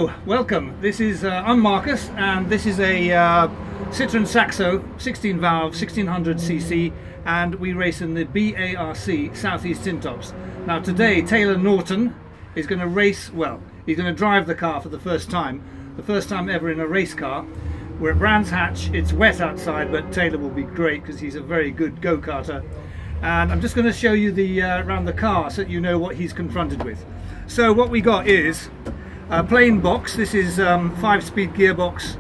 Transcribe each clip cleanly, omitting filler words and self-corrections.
Hello, welcome. This is I'm Marcus, and this is a Citroen Saxo 16 valve 1600cc, and we race in the BARC Southeast Tintops. Now today Taylor Norton is going to race, well, he's going to drive the car for the first time ever in a race car. We're at Brands Hatch. It's wet outside, but Taylor will be great because he's a very good go-karter. And I'm just going to show you the around the car so that you know what he's confronted with. So what we got is a plain box. This is 5-speed gearbox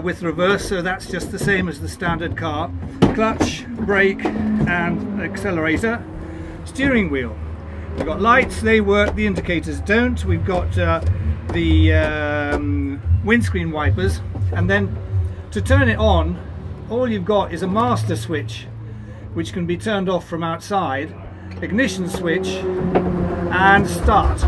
with reverse, so that's just the same as the standard car. Clutch, brake and accelerator. Steering wheel. We've got lights, they work, the indicators don't. We've got the windscreen wipers, and then to turn it on, all you've got is a master switch which can be turned off from outside, ignition switch and start.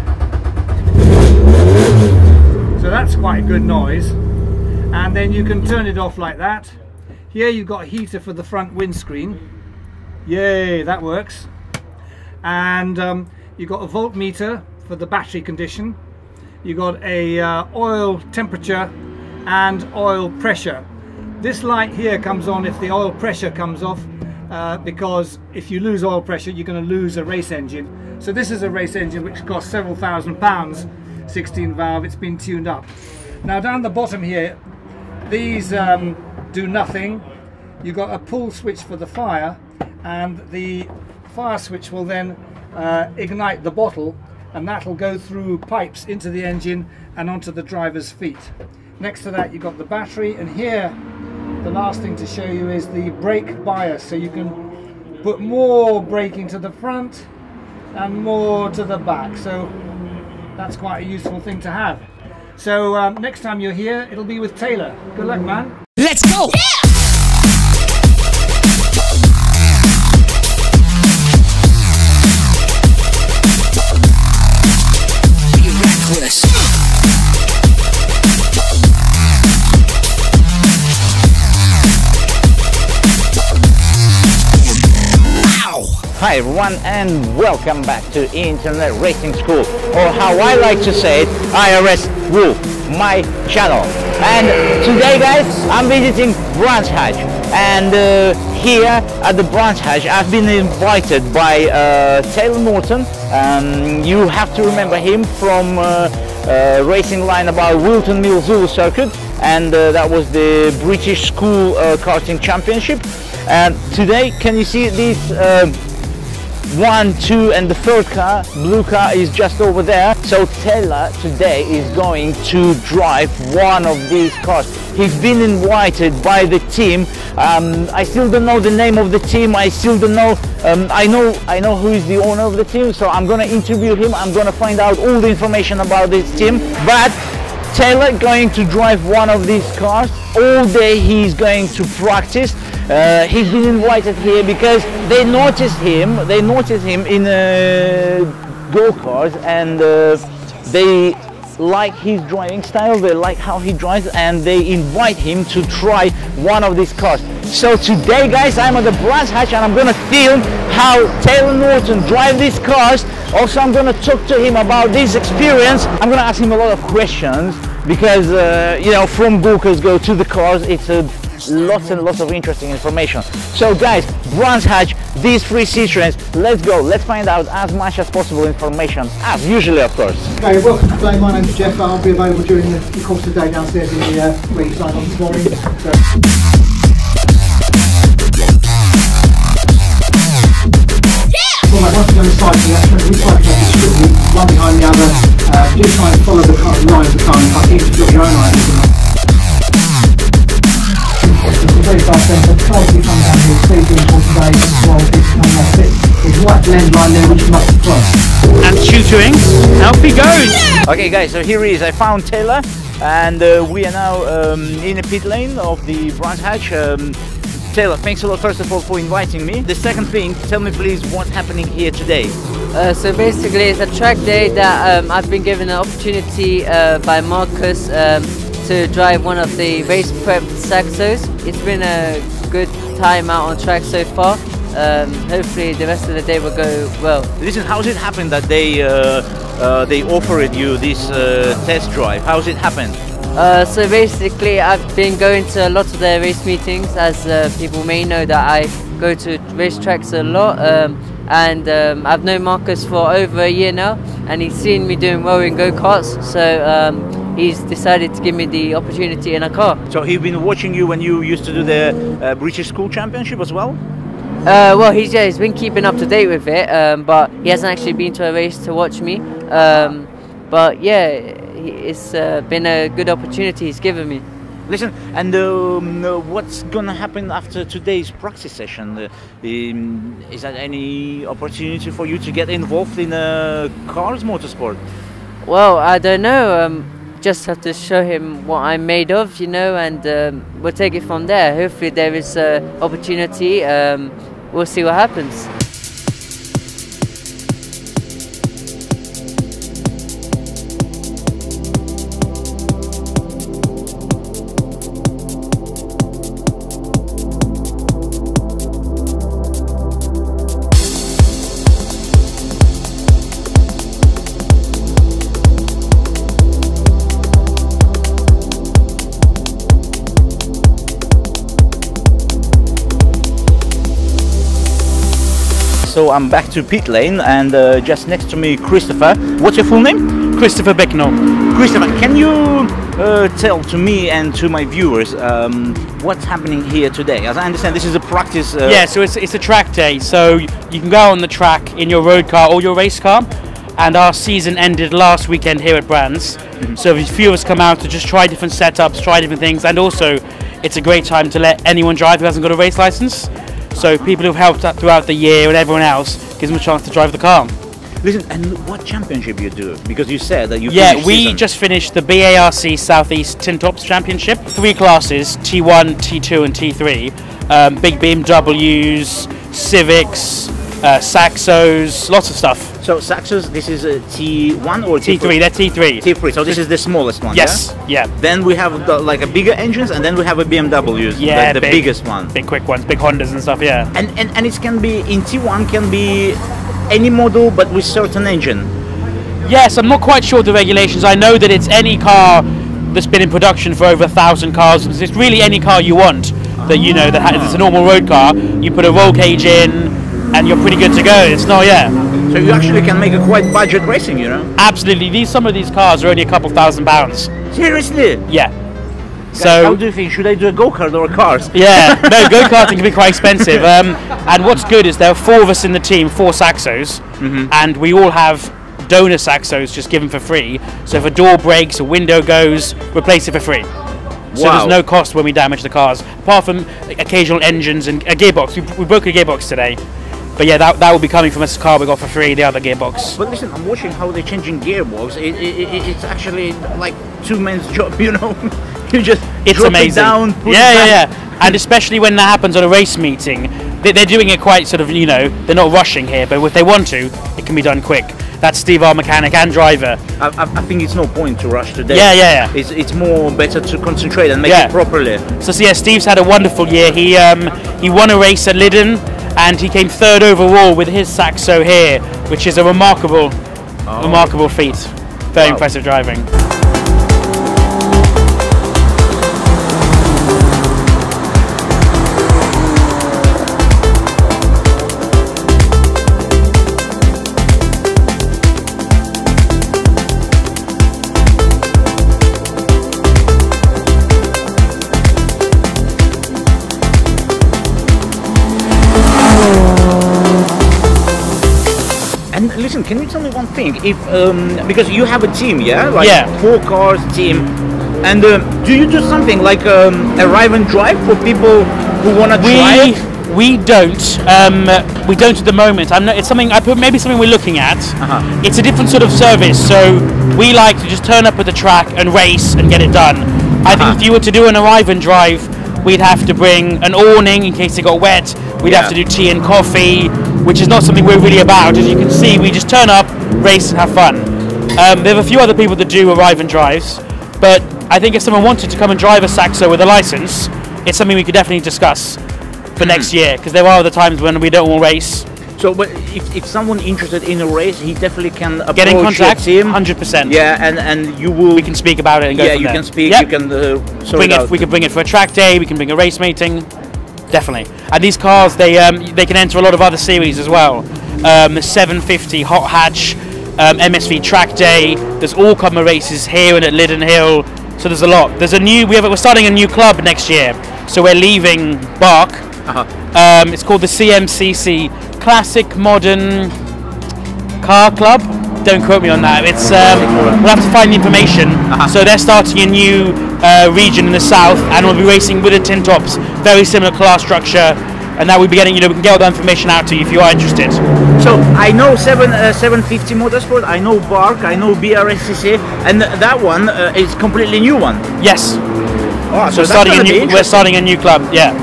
So that's quite a good noise, and then you can turn it off like that. Here you've got a heater for the front windscreen. Yay, that works. And you've got a voltmeter for the battery condition. You've got a oil temperature and oil pressure. This light here comes on if the oil pressure comes off, because if you lose oil pressure you're going to lose a race engine. So this is a race engine which costs several £1000s, 16 valve, it's been tuned up. Now down the bottom here, these do nothing. You've got a pull switch for the fire, and the fire switch will then ignite the bottle, and that'll go through pipes into the engine and onto the driver's feet. Next to that you've got the battery, and here the last thing to show you is the brake bias, so you can put more braking to the front and more to the back, so that's quite a useful thing to have. So next time you're here, it'll be with Taylor. Good luck, man. Let's go! Yeah! Be reckless. Hi everyone, and welcome back to Internet Racing School, or how I like to say it, IRS Wolf, my channel. And today guys, I'm visiting Brands Hatch, and here at the Brands Hatch I've been invited by Taylor Norton. You have to remember him from racing line about Wilton Mill Zulu circuit, and that was the British School Karting Championship. And today, can you see this 1, 2 and the third car, blue car, is just over there. So Taylor today is going to drive one of these cars. He's been invited by the team. I still don't know the name of the team. I still don't know. I know who is the owner of the team, so I'm gonna interview him. I'm gonna find out all the information about this team. But Taylor going to drive one of these cars. All day he's going to practice. He's been invited here because they noticed him in go-karts, and they like his driving style, they like how he drives, and they invite him to try one of these cars. So today guys, I'm at the Brands Hatch and I'm gonna film how Taylor Norton drive these cars. Also I'm gonna talk to him about this experience. I'm gonna ask him a lot of questions because you know, from go-karts go to the cars, it's lots and lots of interesting information. So guys, Brands Hatch, these 3 Citroens, let's go, let's find out as much as possible information, as usually of course. Okay, welcome to today. My name's Jeff. I'll be available during the course of the day downstairs in the where you signed on this morning. Well, mate, once you go inside the accident, we try to make it strictly one behind the other. Do try and follow the line of the car, and even if you've got your own line. Very fast then, so closely come down here, speed doing for today, while this coming off it. There's a white blend line there which you must cross. And tutoring, off he goes! Okay guys, so here he is. I found Taylor, and we are now in a pit lane of the Brands Hatch. Taylor, thanks a lot first of all for inviting me. The second thing, tell me please what's happening here today. So basically it's a track day that I've been given an opportunity by Marcus to drive one of the race prep Saxos. It's been a good time out on track so far. hopefully the rest of the day will go well. Listen, how did it happen that they offered you this test drive? How did it happen? So basically, I've been going to a lot of their race meetings, as people may know that I go to racetracks a lot, and I've known Marcus for over a year now, and he's seen me doing well in go-karts, so he's decided to give me the opportunity in a car. So he's been watching you when you used to do the British School Championship as well? Well, he's been keeping up to date with it, but he hasn't actually been to a race to watch me. But yeah, it's been a good opportunity he's given me. Listen, and what's gonna happen after today's practice session? Is there any opportunity for you to get involved in cars motorsport? Well, I don't know. Just have to show him what I'm made of, you know, and we'll take it from there. Hopefully there is opportunity. We'll see what happens. So I'm back to pit lane, and just next to me, Christopher. What's your full name? Christopher Bicknell. Christopher, can you tell to me and to my viewers what's happening here today? As I understand, this is a practice. Yeah, so it's a track day, so you can go on the track in your road car or your race car. And our season ended last weekend here at Brands. So a few of us come out to just try different setups, try different things, and also it's a great time to let anyone drive who hasn't got a race license. So people who've helped out throughout the year and everyone else gives them a chance to drive the car. Listen, and what championship you do? Because you said that you we season. Just finished the BARC Southeast Tin Tops Championship. 3 classes, T1, T2 and T3. Big BMWs, Civics, Saxos, lots of stuff. So Saxos, this is a T1 or T3? They're T3. T3, so this is the smallest one, yes, yeah? Then we have like a bigger engines, and then we have a BMWs, yeah, the biggest one. Big quick ones, big Hondas and stuff, yeah. And it can be, in T1 can be any model but with certain engine. Yes, I'm not quite sure the regulations. I know that it's any car that's been in production for over 1,000 cars. It's really any car you want that you know that it's a normal road car. You put a roll cage in and you're pretty good to go. It's not, yeah. So you actually can make a quite budget racing, you know? Absolutely. Some of these cars are only a couple £1,000. Seriously? Yeah. Guys, so how do you think? Should I do a go-kart or cars? Yeah, no, go-karting can be quite expensive. And what's good is there are 4 of us in the team, 4 Saxos, and we all have donor Saxos just given for free. So if a door breaks, a window goes, replace it for free. So there's no cost when we damage the cars, apart from occasional engines and a gearbox. We broke a gearbox today. But yeah, that will be coming from a car we got for free, the other gearbox. But listen, I'm watching how they're changing gearbox. It's actually like 2 men's job, you know? You just drop amazing. It down, put yeah. And especially when that happens on a race meeting, they're doing it quite sort of, you know, they're not rushing here, but if they want to, it can be done quick. That's Steve, our mechanic and driver. I think it's no point to rush today. Yeah. It's more better to concentrate and make it properly. So yeah, Steve's had a wonderful year. He won a race at Lyddon, and he came 3rd overall with his Saxo here, which is a remarkable feat. Very impressive driving. Listen, can you tell me one thing? If because you have a team, yeah, like 4 cars team, and do you do something like arrive and drive for people who want to try it? We don't at the moment. It's something maybe something we're looking at. It's a different sort of service, so we like to just turn up at the track and race and get it done. I think if you were to do an arrive and drive, we'd have to bring an awning in case it got wet. We'd have to do tea and coffee, which is not something we're really about. As you can see, we just turn up, race and have fun. There are a few other people that do arrive and drives, but I think if someone wanted to come and drive a Saxo with a license, it's something we could definitely discuss. for next year, because there are other times when we don't all race. So, but if someone interested in a race, he definitely can approach Get in contact, him. 100%. Yeah, and you will. We can speak about it and go Yeah, from you there. can speak. Yep. You can bring it. We can bring it for a track day. We can bring a race meeting. Definitely. And these cars, they can enter a lot of other series as well. The 750 hot hatch, MSV track day. There's all common races here and at Liddon Hill. So there's a lot. There's a new. We're starting a new club next year. So we're leaving Bark. It's called the CMCC, Classic Modern Car Club. Don't quote me on that. It's we'll have to find the information. So they're starting a new region in the south, and we'll be racing with the tin tops, very similar class structure. And now we'll be getting, we can get all the information out to you if you are interested. So I know 750 Motorsport, I know Bark, I know BSKC, and that one is completely new one. Yes. Oh, so we're starting a new club. Yeah.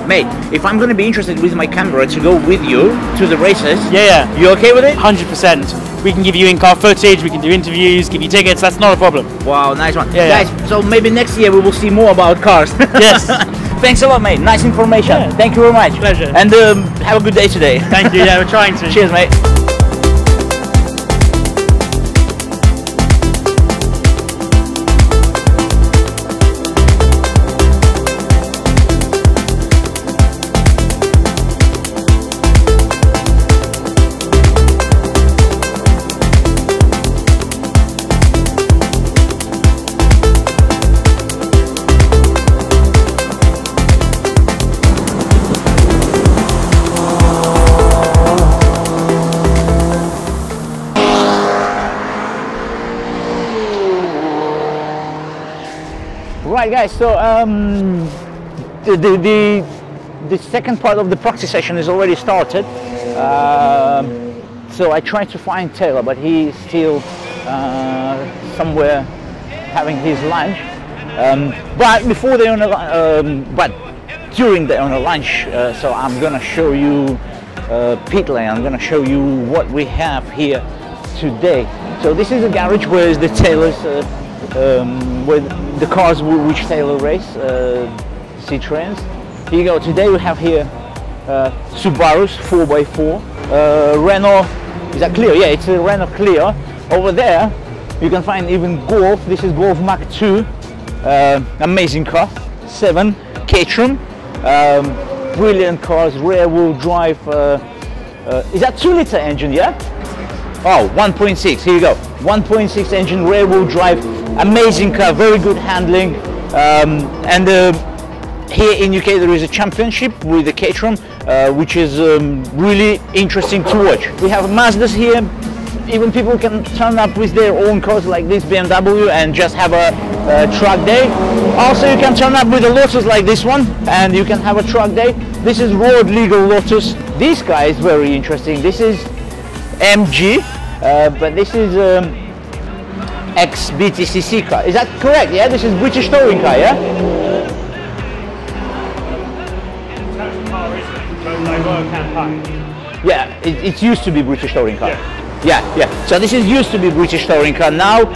Mate, if I'm going to be interested with my camera to go with you to the races, yeah, you okay with it? 100%. We can give you in-car footage, we can do interviews, give you tickets, that's not a problem. Wow, nice one. Yeah, guys, so maybe next year we will see more about cars. Yes. Thanks a lot, mate. Nice information. Yeah. Thank you very much. Pleasure. And have a good day today. Thank you, yeah, we're trying to. Cheers, mate. Right, guys, so the second part of the practice session is already started. So I tried to find Taylor, but he's still somewhere having his lunch. But before they but during the lunch, so I'm gonna show you pit lane. I'm gonna show you what we have here today. So this is a garage where the Taylors, with the cars which Taylor race, Citroens. Here you go. Today we have here Subarus 4x4, Renault. Is that Clio? Yeah, it's a Renault Clio. Over there you can find even Golf. This is Golf Mark II. Amazing car. 7 Citroen. Brilliant cars. Rear wheel drive. Is that 2-liter engine? Yeah. Oh, 1.6. Here you go. 1.6 engine, rear wheel drive. Amazing car, very good handling. And here in UK there is a championship with the Citroen, which is really interesting to watch. We have Mazdas here. Even people can turn up with their own cars like this BMW and just have a track day. Also you can turn up with a Lotus like this one and you can have a track day. This is road legal Lotus. This guy is very interesting. This is MG, but this is ex-BTCC car. Is that correct? Yeah, this is British touring car, yeah? Yeah, it used to be British touring car. Yeah. So this is used to be British touring car. Now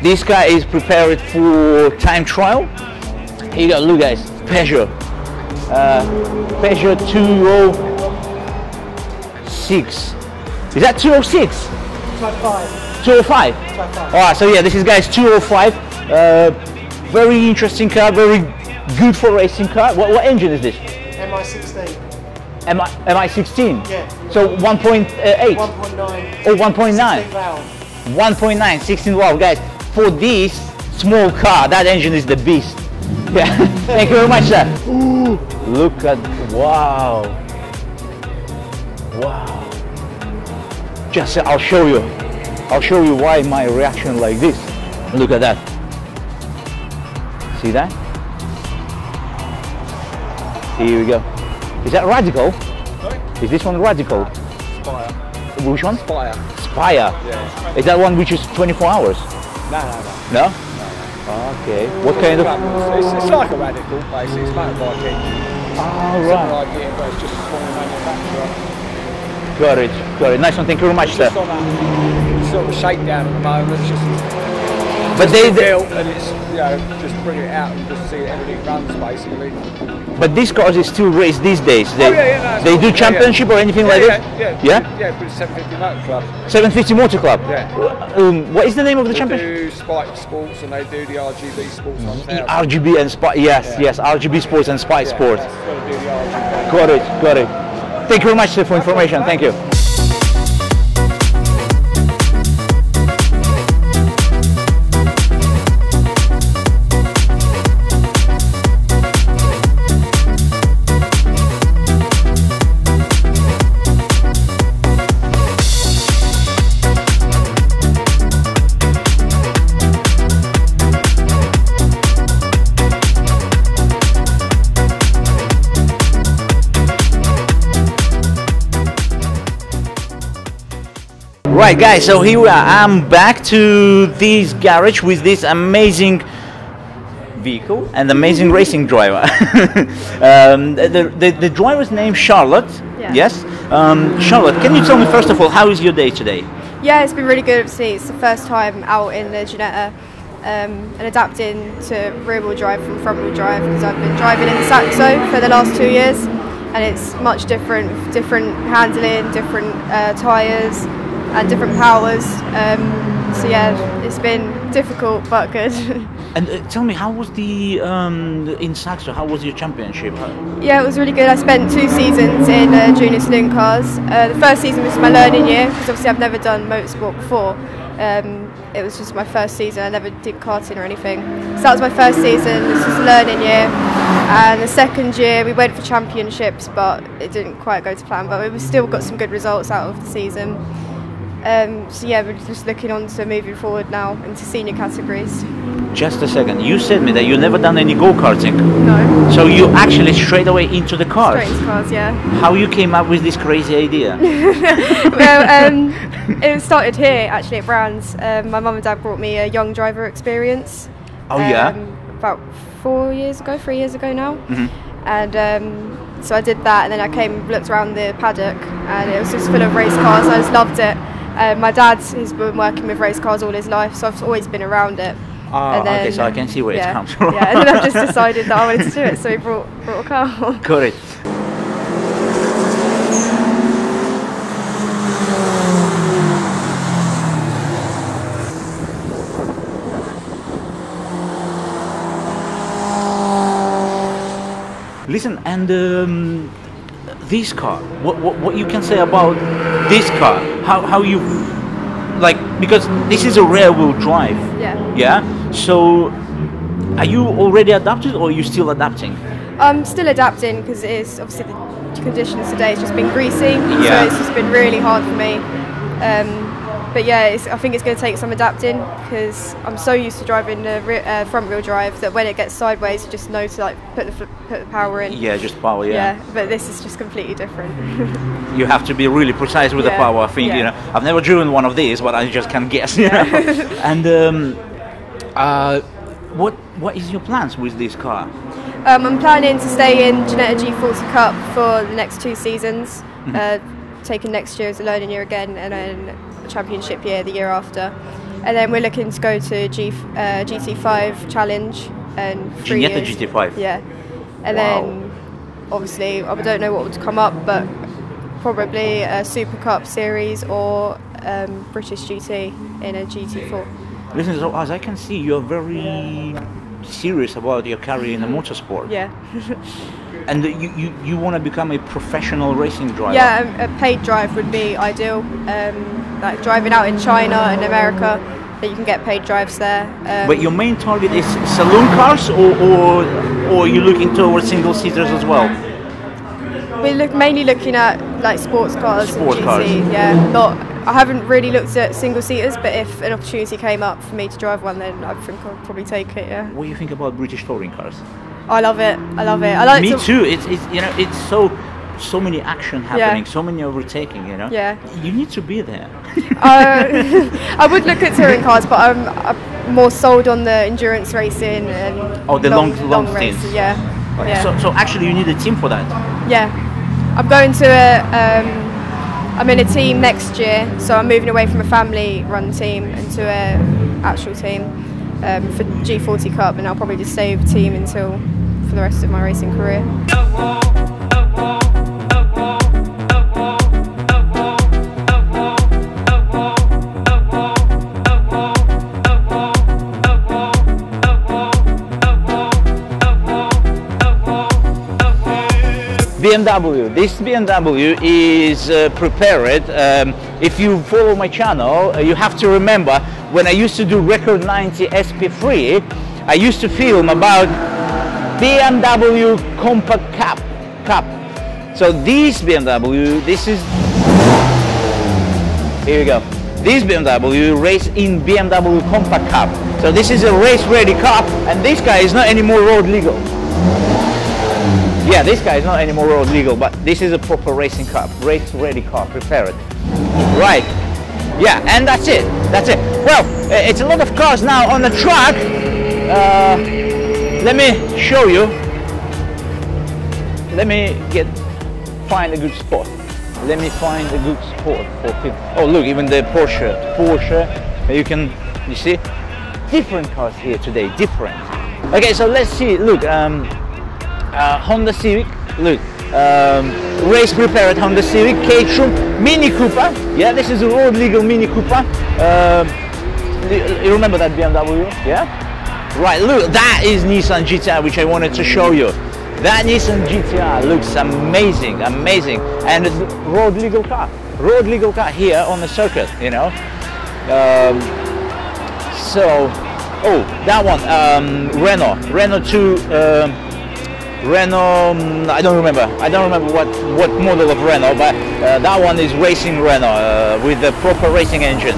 this guy is prepared for time trial. Here you go, look guys, Peugeot. Peugeot 206. Is that 206? 205. Alright, so yeah, this is guys 205. Very interesting car, very good for racing car. What engine is this? MI16. MI16? Yeah. So 1.8? 1.9. Oh, 1.9. 1.9, 16 valve, guys. For this small car, that engine is the beast. Yeah. Thank you very much, sir. Ooh, look at, wow. Just, I'll show you why my reaction like this. Look at that. See that? Here we go. Is that Radical? Sorry? Is this one Radical? Spire. Which one? Spire. Spire. Yeah. Is that one which is 24 hours? No. No? Okay. What kind of? It's like a Radical, basically. It's motorbike engine. Oh, It's right. like it, but it's just a small manufacturer. Got it. Nice one. Thank you very much, sir. It's on that sort of shakedown at the moment. It's just But It's been built and it's, you know, just bring it out and just see everything runs basically. But these cars is still race these days. They, No, they do championship or anything like that? Yeah, but it's 750 Motor Club. 750 Motor Club. Yeah. What is the name of the They championship? do Spike Sports and they do the RGB Sports 1000. RGB and Spy. Yes, yes, RGB Sports and Spy Sports. That's got to do the RGB. Got it, got it. Thank you very much sir, for information. Thank you. Right guys, so here we are. I'm back to this garage with this amazing vehicle and amazing racing driver. The driver's name Charlotte. Yeah. Yes. Charlotte, can you tell me first of all, how is your day today? Yeah, it's been really good. Obviously, it's the first time out in the Ginetta and adapting to rear-wheel drive from front-wheel drive because I've been driving in the Saxo for the last 2 years, and it's much different handling, different tyres, and different powers. So yeah, it's been difficult but good. And tell me, how was the in Saxo? How was your championship? Yeah, it was really good. I spent 2 seasons in junior saloon cars. The first season was my learning year because obviously I've never done motorsport before. It was just my first season. I never did karting or anything. So that was my first season. This was a learning year. And the second year we went for championships, but it didn't quite go to plan. But we still got some good results out of the season. So yeah, we're just looking on to moving forward now into senior categories. Just a second. You said me that you never done any go-karting. No. So you actually straight away into the cars. Straight into cars, yeah. How you came up with this crazy idea? Well, it started here actually at Brown's. My mum and dad brought me a young driver experience. Oh yeah. About 3 years ago now. Mm-hmm. And so I did that, and then I looked around the paddock, and it was just full of race cars. I just loved it. My dad has been working with race cars all his life, so I've always been around it. Oh, okay, so I can see where yeah, it comes from. Yeah, and then I've just decided that I wanted to do it, so we brought a car. Got it. Listen, and this car, what you can say about this car? How you like, because this is a rear wheel drive. Yeah. Yeah. So, are you already adapted, or are you still adapting? I'm still adapting because it is obviously the conditions today. It's just been greasy, Yeah. so it's just been really hard for me. But yeah, I think it's going to take some adapting because I'm so used to driving the front wheel drive that when it gets sideways, you just know to like put the power in. Yeah, just power. Yeah. But this is just completely different. You have to be really precise with the Yeah, power. I think yeah. you know. I've never driven one of these, but I just can guess. You know? And what is your plans with this car? I'm planning to stay in Ginetta G40 Cup for the next 2 seasons, taking next year as a learning year again, and then a championship year the year after. And then we're looking to go to GT5 Challenge and 3 Ginetta years. GT5. Yeah. And Wow. then obviously I don't know what would come up, but probably a Super Cup series or British GT in a GT4. Listen, so as I can see, you're very serious about your career in the motorsport. Yeah. And you want to become a professional racing driver. Yeah, a paid drive would be ideal. Like driving out in China and America, that you can get paid drives there. But your main target is saloon cars, or are you looking towards single seaters as well? We're mainly looking at like sports cars Sport and GT. cars. Yeah, I haven't really looked at single seaters, but if an opportunity came up for me to drive one, then I think I'd probably take it. Yeah. What do you think about British touring cars? I love it. I love it. I like Me to, too. It's you know, it's so many action happening, so many overtaking. You know. Yeah. You need to be there. I would look at touring cars, but I'm more sold on the endurance racing and The long races. stints. Yeah. Yeah. So actually, you need a team for that. Yeah, I'm going to I'm in a team next year, so I'm moving away from a family-run team into an actual team. for G40 Cup, and I'll probably just stay with team until for the rest of my racing career. BMW. This BMW is prepared. If you follow my channel, you have to remember when I used to do Record 90 SP3, I used to film about BMW Compact Cup. So this BMW, this is, here we go. This BMW race in BMW Compact Cup. So this is a race ready cup, and this guy is not anymore road legal. Yeah, this guy is not anymore road legal, but this is a proper racing car, race ready car, prepared. Right, yeah, and that's it, that's it. Well, it's a lot of cars now on the track. Let me show you. Let me find a good spot. Let me find a good spot for people. Oh, look, even the Porsche, you see, different cars here today, different. Okay, so let's see, look, Honda Civic, look, race prepared Honda Civic, Caterham, Mini Cooper. Yeah, this is a road legal Mini Cooper. You remember that BMW? Yeah? Right, look, that is Nissan GTR, which I wanted to show you. That Nissan GTR looks amazing, amazing. And it's a road legal car here on the circuit, you know. So, oh, that one, Renault 2, Renault, I don't remember what model of Renault, but that one is racing Renault with the proper racing engine.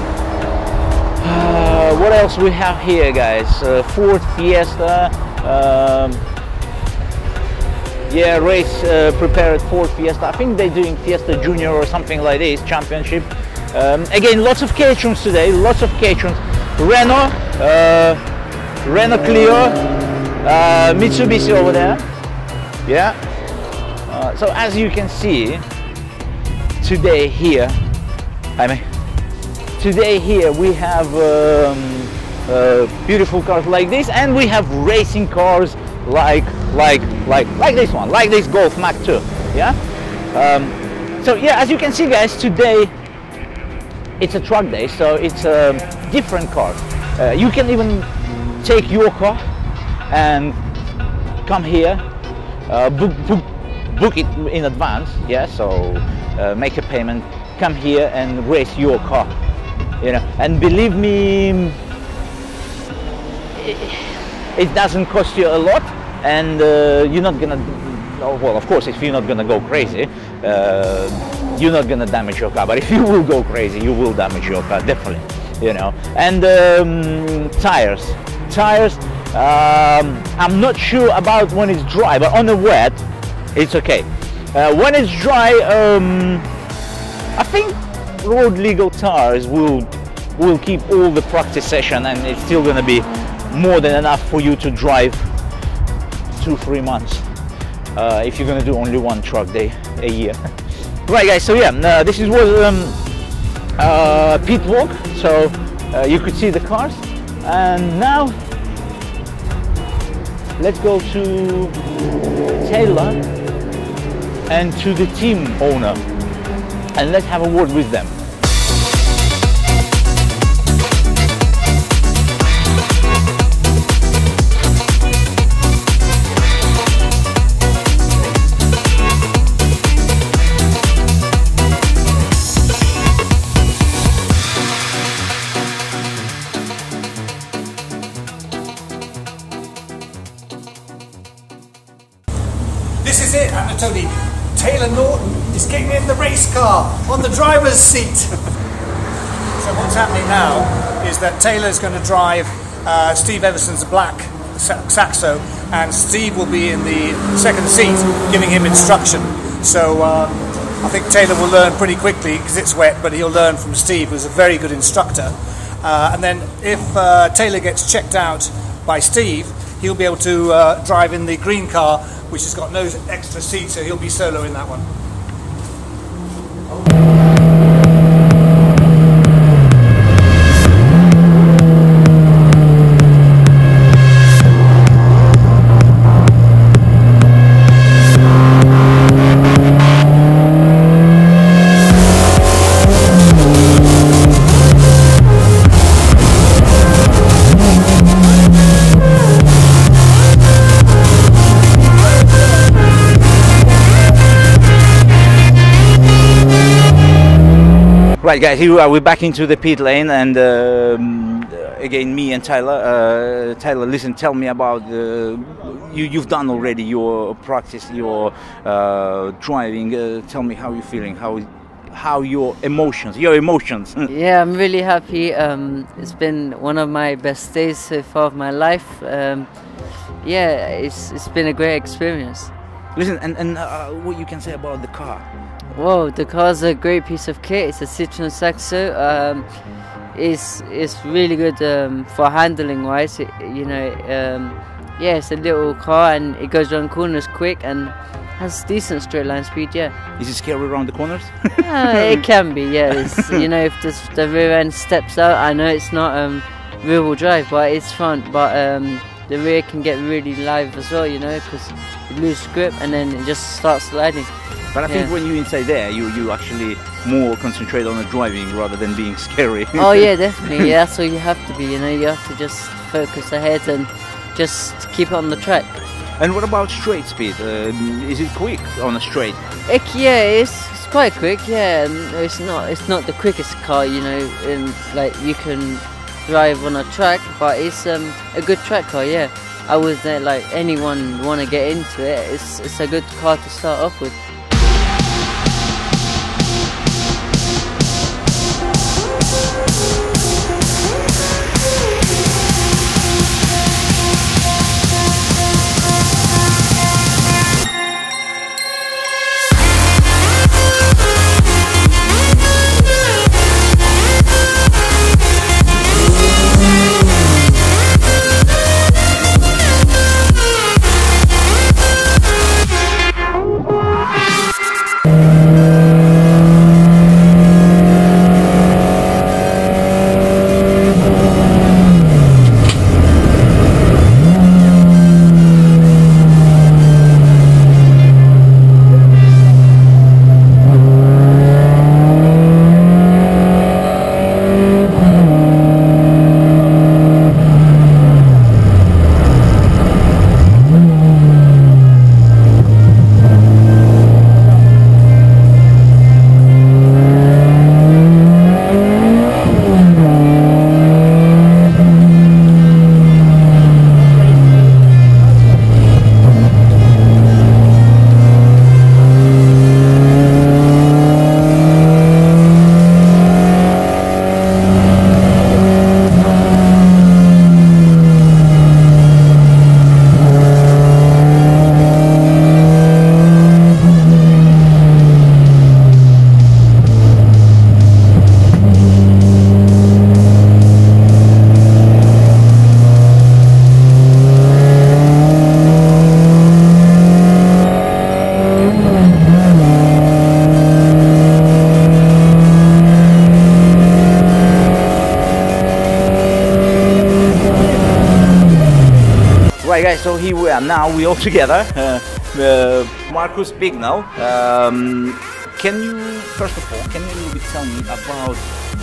What else we have here, guys? Ford Fiesta, yeah, race prepared Ford Fiesta. I think they're doing Fiesta Junior or something like this, Championship. Again, lots of Caterhams today, lots of Caterhams. Renault, Renault Clio, Mitsubishi over there. Yeah, so as you can see today here, we have beautiful cars like this, and we have racing cars like this one, like this Golf Mach 2. Yeah. So yeah, as you can see, guys, today it's a track day, so it's a different car. You can even take your car and come here. Book it in advance, yeah, so make a payment, come here and race your car, you know, and believe me, it doesn't cost you a lot, and you're not gonna, well, of course, if you're not gonna go crazy, you're not gonna damage your car, but if you will go crazy, you will damage your car, definitely, you know. And tires, I'm not sure about when it's dry, but on the wet it's okay. When it's dry, I think road legal tires will keep all the practice session, and it's still gonna be more than enough for you to drive 2-3 months if you're gonna do only one track day a year. Right, guys, so yeah, this is what pit walk, so you could see the cars, and now let's go to Taylor and to the team owner, and let's have a word with them. This is it, Anatoly. Taylor Norton is getting in the race car on the driver's seat. So what's happening now is that Taylor's going to drive Steve Everson's black Saxo, and Steve will be in the second seat giving him instruction. So I think Taylor will learn pretty quickly because it's wet, but he'll learn from Steve, who's a very good instructor. And then if Taylor gets checked out by Steve, he'll be able to drive in the green car, which has got no extra seats, so he'll be solo in that one. Right, guys, here we are. We're back into the pit lane, and again, me and Tyler. Tyler, listen, tell me about you've done already your practice, your driving. Tell me how you're feeling, how your emotions. Yeah, I'm really happy. It's been one of my best days so far of my life. Yeah, it's been a great experience. Listen, and what you can say about the car? Whoa, the car's a great piece of kit. It's a Citroen Saxo. It's really good for handling wise. Yeah, it's a little car and it goes around corners quick and has decent straight line speed. Yeah. Is it scary around the corners? It can be. Yeah. It's, if the rear end steps out, I know it's not rear wheel drive, but it's fun. But the rear can get really live as well. Because you lose grip and then it just starts sliding. But I think when you're inside there, you actually more concentrate on the driving rather than being scary. Oh yeah, definitely. Yeah, that's what you have to be. You have to just focus ahead and just keep it on the track. And what about straight speed? Is it quick on a straight? Yeah, it's quite quick. Yeah, it's not the quickest car. Like you can drive on a track, but it's a good track car. Yeah, I would like anyone want to get into it. It's a good car to start off with. Right, guys, so here we are now, we all together. Marcus Bignell, can you, first of all, can you a little bit tell me about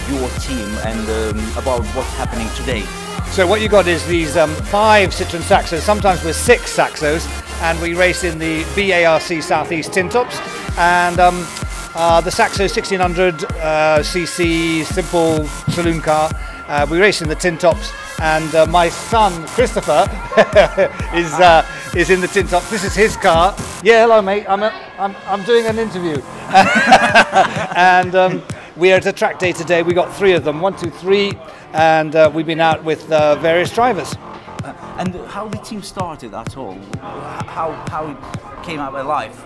your team and about what's happening today? So what you got is these 5 Citroen Saxos, sometimes with 6 Saxos, and we race in the BARC Southeast Tin Tops, and the Saxo 1600 cc simple saloon car. We race in the Tin Tops, and my son Christopher is in the Tin Tops. This is his car. Yeah, hello mate. I'm doing an interview, and we are at a track day today. We got 3 of them, 1, 2, 3, and we've been out with various drivers. And how the team started at all? How it came out alive?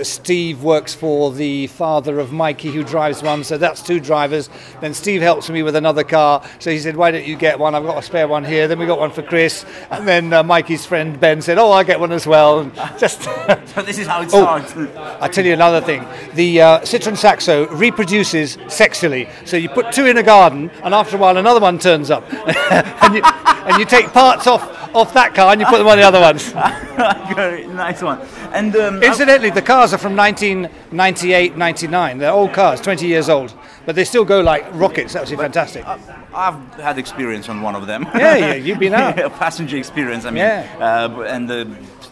Steve works for the father of Mikey, who drives one, so that's 2 drivers. Then Steve helps me with another car, so he said, why don't you get one? I've got a spare one here. Then we got one for Chris, and then Mikey's friend Ben said, oh, I'll get one as well. And just so this is how it starts. I'll tell you another thing. The Citroen Saxo reproduces sexually, so you put 2 in a garden, and after a while another one turns up. and you take parts off that car and you put them on the other ones. Nice one. And incidentally, the cars are from 1998, 99. They're old cars, 20 years old, but they still go like rockets. Absolutely fantastic. I've had experience on one of them. Yeah, you've been out. A passenger experience, I mean. Yeah. And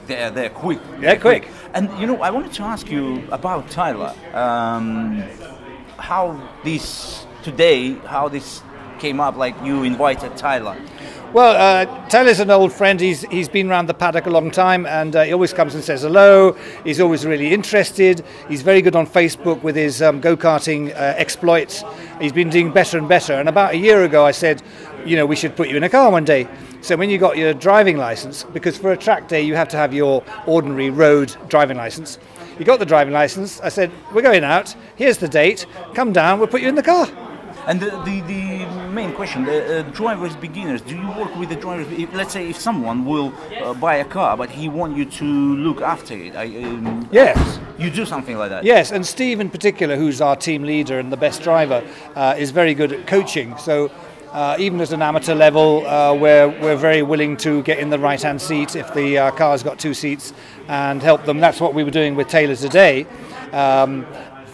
they're quick. They're quick. And I wanted to ask you about Tyler. how this came up, like you invited Tyler? Well, Taylor's an old friend. He's been around the paddock a long time, and he always comes and says hello. He's always really interested. He's very good on Facebook with his go-karting exploits. He's been doing better and better. And about a year ago, I said, you know, we should put you in a car one day. So when you got your driving license, because for a track day you have to have your ordinary road driving license. You got the driving license. I said, we're going out. Here's the date. Come down. We'll put you in the car. And the main question, the drivers, beginners, do you work with the drivers? Let's say if someone will buy a car, but he wants you to look after it. Yes. You do something like that? Yes, and Steve in particular, who's our team leader and the best driver, is very good at coaching. So even at an amateur level, we're very willing to get in the right-hand seat if the car's got two seats and help them. That's what we were doing with Taylor today.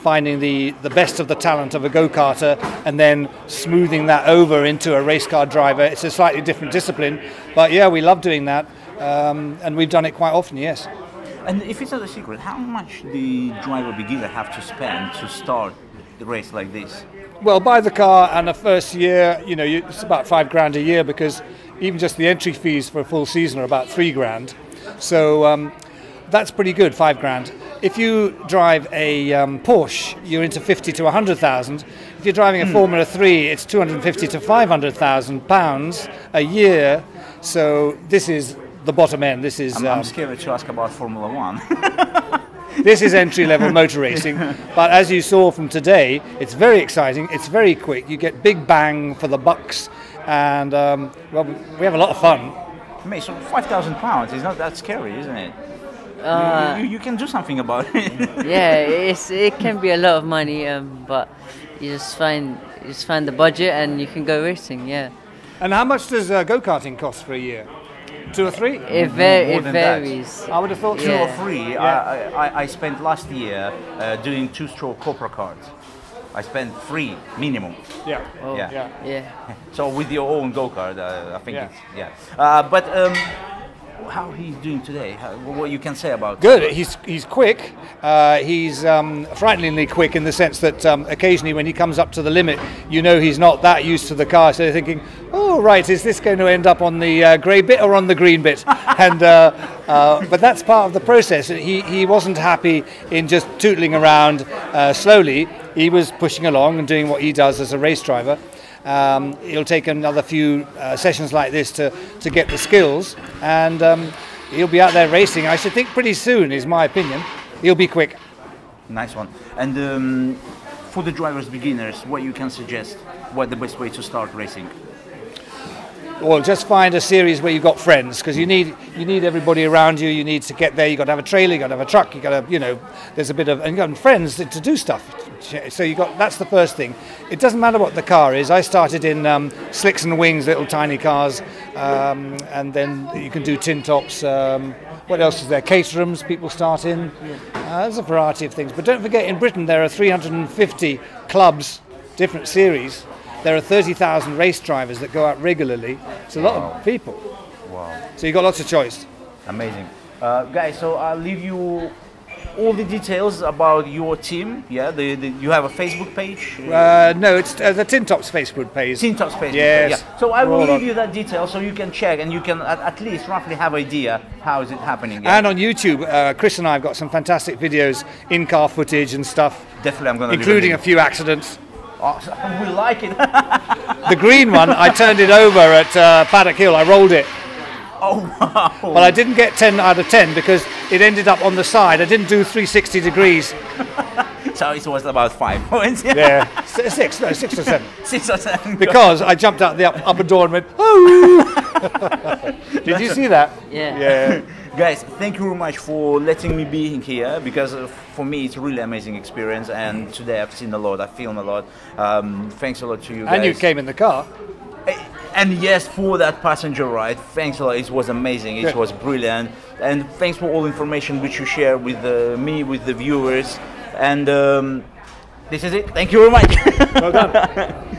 Finding the best of the talent of a go-karter and then smoothing that over into a race car driver. It's a slightly different discipline, but yeah, we love doing that, and we've done it quite often, yes. And if it's not a secret, how much the driver beginner have to spend to start the race like this? Well, buy the car, and the first year, you know, it's about $5,000 a year, because even just the entry fees for a full season are about $3,000. So that's pretty good, $5,000. If you drive a Porsche, you're into 50 to 100,000. If you're driving a Formula 3, it's 250 to 500,000 pounds a year. So this is the bottom end. This is. I'm scared to ask about Formula 1. This is entry-level motor racing. But as you saw from today, it's very exciting. It's very quick. You get big bang for the bucks, and well, we have a lot of fun. Mate, so £5,000 is not that scary, isn't it? You can do something about it. Yeah, it can be a lot of money, but you just find the budget and you can go racing. Yeah. And how much does go-karting cost for a year? 2 or 3? It varies. I would have thought 2 or 3. Yeah. I spent last year doing 2-stroke Copra cards. I spent 3 minimum. Yeah. Oh, yeah. So with your own go-kart, I think it's but how he's doing today? What you can say about? Good. He's quick. He's frighteningly quick in the sense that occasionally when he comes up to the limit, you know he's not that used to the car, so you're thinking, oh right, is this going to end up on the grey bit or on the green bit? And but that's part of the process. He wasn't happy in just tootling around slowly. He was pushing along and doing what he does as a race driver. It'll take another few sessions like this to get the skills, and he'll be out there racing. I should think pretty soon, is my opinion. He'll be quick. Nice one. And for the drivers, beginners, what you can suggest? What the best way to start racing? Well, just find a series where you've got friends, because you need everybody around you. You need to get there. You got to have a trailer. You got to have a truck. You got to, there's a bit of, and you got friends to do stuff. So that's the first thing. It doesn't matter what the car is. I started in slicks and wings, little tiny cars, and then you can do tin tops. What else is there? Caterhams people start in. There's a variety of things. But don't forget, in Britain there are 350 clubs, different series. There are 30,000 race drivers that go out regularly. It's a lot of people. Wow. So you've got lots of choice. Amazing. Guys, so I'll leave you all the details about your team. Yeah, you have a Facebook page? No, it's the Tin Tops Facebook page. Tin Tops Facebook. Yes. Yeah. So I will leave you that detail so you can check and you can at least roughly have idea how is it happening. Yeah? And on YouTube, Chris and I have got some fantastic videos, in-car footage and stuff. Definitely, I'm going to including a few accidents. Oh, we like it. The green one, I turned it over at Paddock Hill. I rolled it. Oh, wow. Well, I didn't get 10 out of 10 because it ended up on the side. I didn't do 360 degrees. So it was about 5 points. Yeah, 6 or 7. 6 or 7. Because I jumped out the upper door and went, oh! Did you see that? Yeah. Guys, thank you very much for letting me be here, because for me it's a really amazing experience, and today I've seen a lot, I filmed a lot. Thanks a lot to you guys. And you came in the car. And yes, for that passenger ride, thanks a lot, it was amazing, it was brilliant. And thanks for all the information which you share with me, with the viewers. And this is it, thank you very much. Well done.